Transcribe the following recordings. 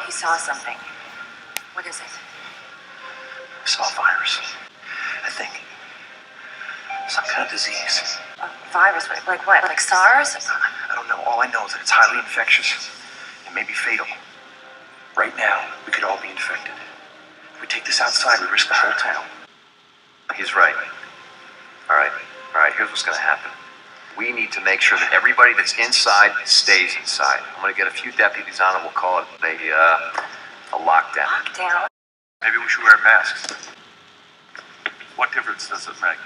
He saw something. What is it? I saw a virus. I think. Some kind of disease. A virus? Like what? Like SARS? I don't know. All I know is that it's highly infectious. It may be fatal. Right now, we could all be infected. If we take this outside, we risk the whole town. He's right. All right, here's what's going to happen. We need to make sure that everybody that's inside stays inside. I'm going to get a few deputies on and we'll call it a lockdown. Lockdown? Maybe we should wear masks. What difference does it make?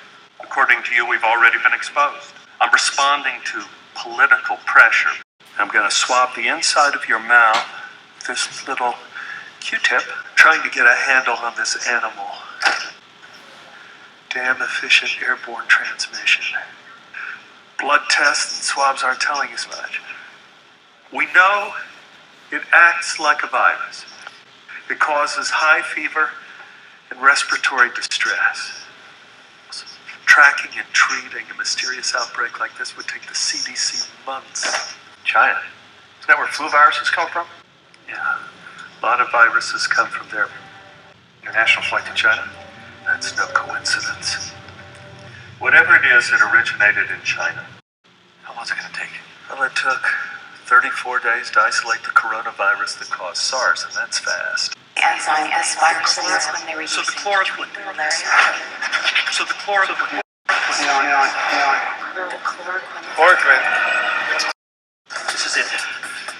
According to you, we've already been exposed. I'm responding to political pressure. I'm going to swab the inside of your mouth with this little Q-tip, trying to get a handle on this animal. Damn efficient airborne transmission. Blood tests and swabs aren't telling us much. We know it acts like a virus. It causes high fever and respiratory distress. Tracking and treating a mysterious outbreak like this would take the CDC months. China? Isn't that where flu viruses come from? Yeah, a lot of viruses come from there. International flight to China? That's no coincidence. Whatever it is, it originated in China. How long is it going to take? Well, it took 34 days to isolate the coronavirus that caused SARS, and that's fast. Enzyme S viruses when they were So the using chloroquine. So the chloroquine. Chloroquine. This is it.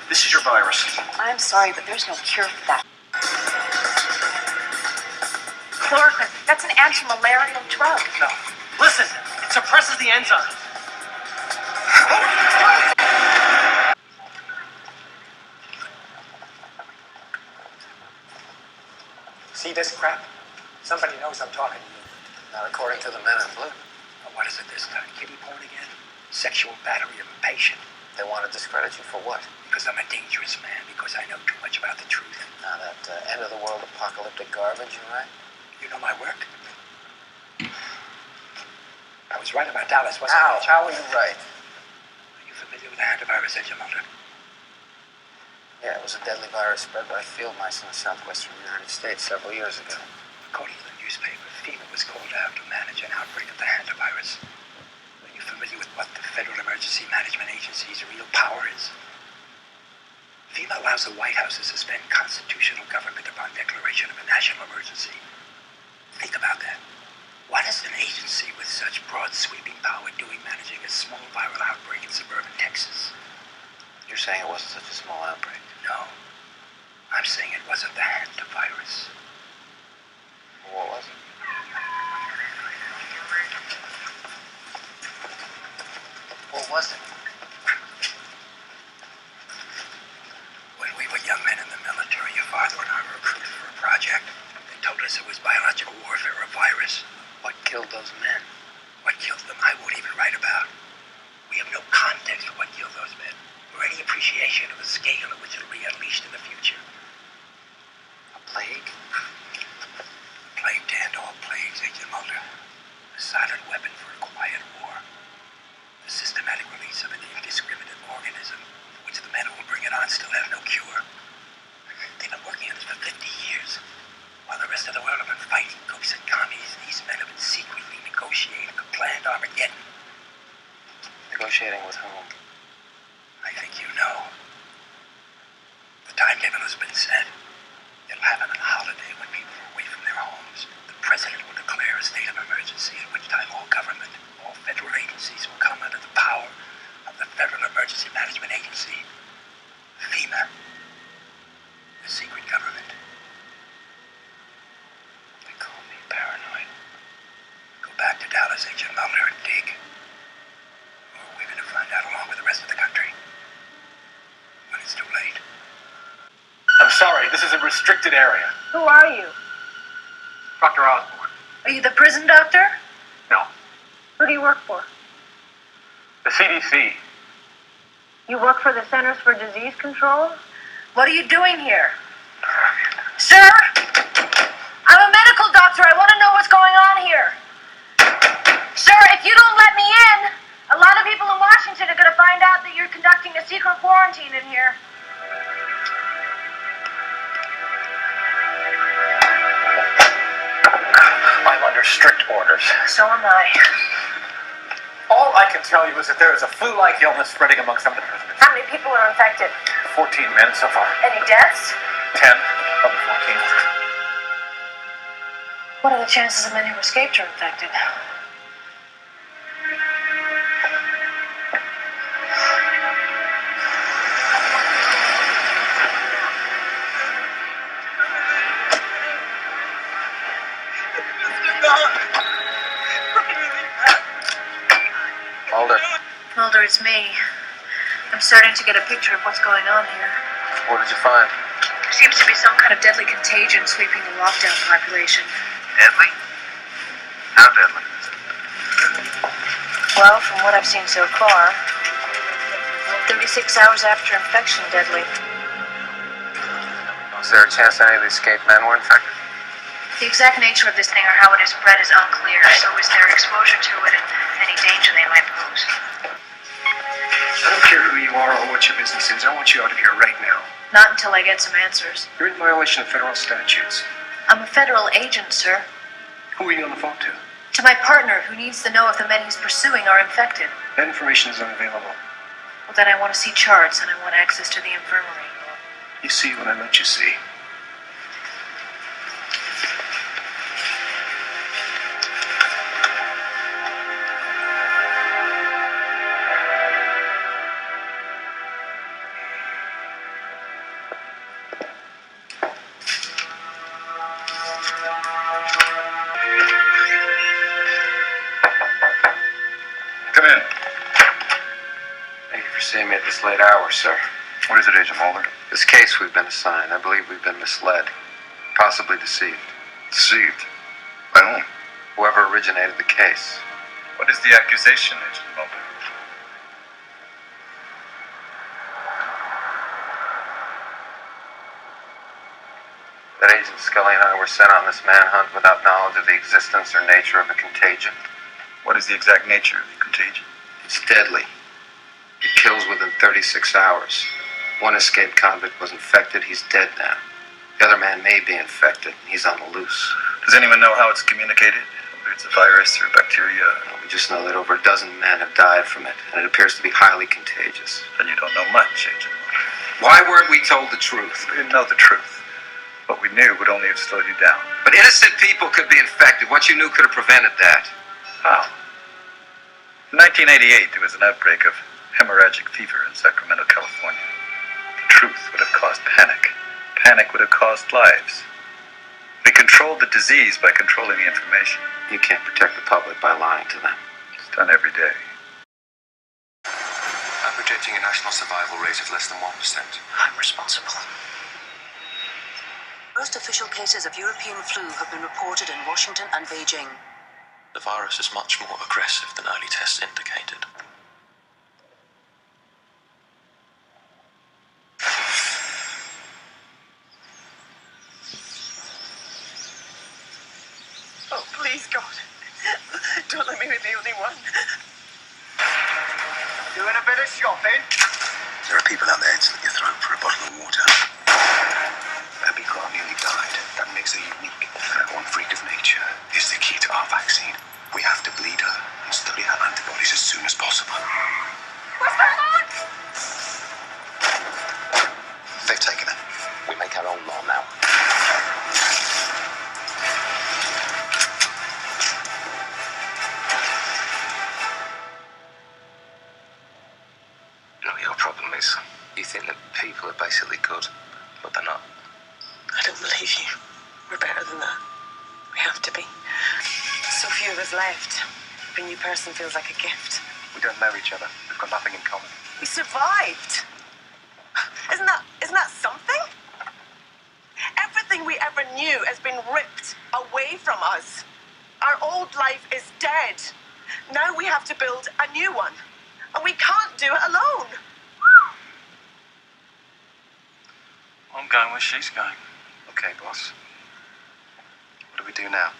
This is your virus. I'm sorry, but there's no cure for that. Chloroquine, that's an anti-malarial drug. No. Listen, it suppresses the enzyme. See this crap? Somebody knows I'm talking to you. Not according to the men in blue. Now, what is it this time? Kiddie porn again? Sexual battery of a patient? They want to discredit you for what? Because I'm a dangerous man, because I know too much about the truth. Now that end of the world apocalyptic garbage, right? You know my work? I was right about Dallas, wasn't I? How are you right? Are you familiar with the hantavirus, Agent Mulder? Yeah, it was a deadly virus spread by field mice in the southwestern United States several years ago. According to the newspaper, FEMA was called out to manage an outbreak of the hantavirus. Are you familiar with what the Federal Emergency Management Agency's real power is? FEMA allows the White House to suspend constitutional government upon declaration of a national emergency. Think about that. What is an agency with such broad sweeping power doing managing a small viral outbreak in suburban Texas? You're saying it wasn't such a small outbreak? No. I'm saying it wasn't the hantavirus. Well, what was it? What was it? When we were young men in the military, your father and I were recruited for a project. They told us it was biological warfare, a virus. What killed those men? What killed them, I won't even write about. We have no context for what killed those men, or any appreciation of the scale at which it'll be unleashed in the future. A plague? The plague to end all plagues, Agent Mulder. A silent weapon for a quiet war. The systematic release of an indiscriminate organism, for which the men who will bring it on still have no cure. They've been working on this for 50 years. While the rest of the world have been fighting gooks and commies, these men have been secretly negotiating a planned Armageddon. Negotiating with whom? I think you know. The timetable has been set. It'll happen on a holiday when people are away from their homes. The president will declare a state of emergency, at which time all government, all federal agencies will come under the power of the Federal Emergency Management Agency, FEMA, the secret government. They call me paranoid. Go back to Dallas, Agent Mulder, and dig. Or we're going to find out along with the rest of the country. When it's too late. I'm sorry, this is a restricted area. Who are you? Dr. Osborne. Are you the prison doctor? No. Who do you work for? The CDC. You work for the Centers for Disease Control? What are you doing here? Sir? I'm a medical doctor. I want to know what's going on here. Sir, if you don't let me in, a lot of people in Washington are going to find out that you're conducting a secret quarantine in here. I'm under strict orders. So am I. All I can tell you is that there is a flu-like illness spreading among some of the prisoners. How many people are infected? 14 men so far. Any deaths? 10 of the 14. What are the chances of men who escaped are infected? Mulder, it's me. I'm starting to get a picture of what's going on here. What did you find? There seems to be some kind of deadly contagion sweeping the lockdown population. Deadly? How deadly? Well, from what I've seen so far, 36 hours after infection, deadly. Was there a chance any of the escaped men were infected? The exact nature of this thing or how it is spread is unclear, so is their exposure to it and any danger they might pose. I don't care who you are or what your business is. I want you out of here right now. Not until I get some answers. You're in violation of federal statutes. I'm a federal agent, sir. Who are you on the phone to? To my partner, who needs to know if the men he's pursuing are infected. That information is unavailable. Well, then I want to see charts and I want access to the infirmary. You see what I let you see. Come in. Thank you for seeing me at this late hour, sir. What is it, Agent Mulder? This case we've been assigned, I believe we've been misled. Possibly deceived. Deceived? By whom? Whoever originated the case. What is the accusation, Agent Mulder? That Agent Scully and I were sent on this manhunt without knowledge of the existence or nature of the contagion. What is the exact nature of the contagion? It's deadly. It kills within 36 hours. One escaped convict was infected. He's dead now. The other man may be infected. He's on the loose. Does anyone know how it's communicated? Whether it's a virus or bacteria? We just know that over a dozen men have died from it, and it appears to be highly contagious. Then you don't know much, Agent Mulder. Why weren't we told the truth? We didn't know the truth. What we knew would only have slowed you down. But innocent people could be infected. What you knew could have prevented that. How? In 1988, there was an outbreak of hemorrhagic fever in Sacramento, California. The truth would have caused panic. Panic would have cost lives. We controlled the disease by controlling the information. You can't protect the public by lying to them. It's done every day. I'm projecting a national survival rate of less than 1%. I'm responsible. Most official cases of European flu have been reported in Washington and Beijing. The virus is much more aggressive than early tests indicated. Oh, please, God. Don't let me be the only one. Doing a bit of shopping? There are people out there to slit your throat for a bottle of water. Abby Clark nearly died. That makes her unique. That one freak of nature is the key to our vaccine. We have to bleed her and study her antibodies as soon as possible. What's going on? They've taken her. We make our own law now. No, your problem is you think that people are basically good, but they're not. I don't believe you. We're better than that. We have to be. So few of us left. Every new person feels like a gift. We don't know each other. We've got nothing in common. We survived. Isn't that something? Everything we ever knew has been ripped away from us. Our old life is dead. Now we have to build a new one. And we can't do it alone. I'm going where she's going. Okay, boss. What do we do now?